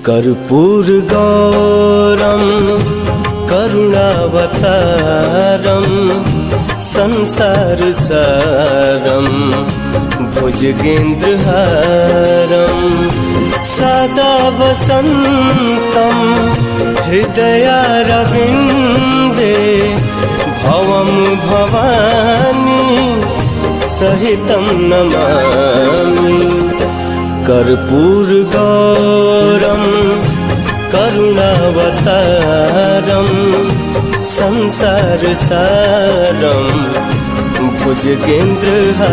कर्पूर गौरम करुणावतारम संसार सारम भुजगेन्द्रहारम सदा वसन्तं हृदयारविन्दे भवं भवानी सहितं नमामि। कर्पूर गौरम करुणावतारम संसार सारम भुजगेन्द्रहारम।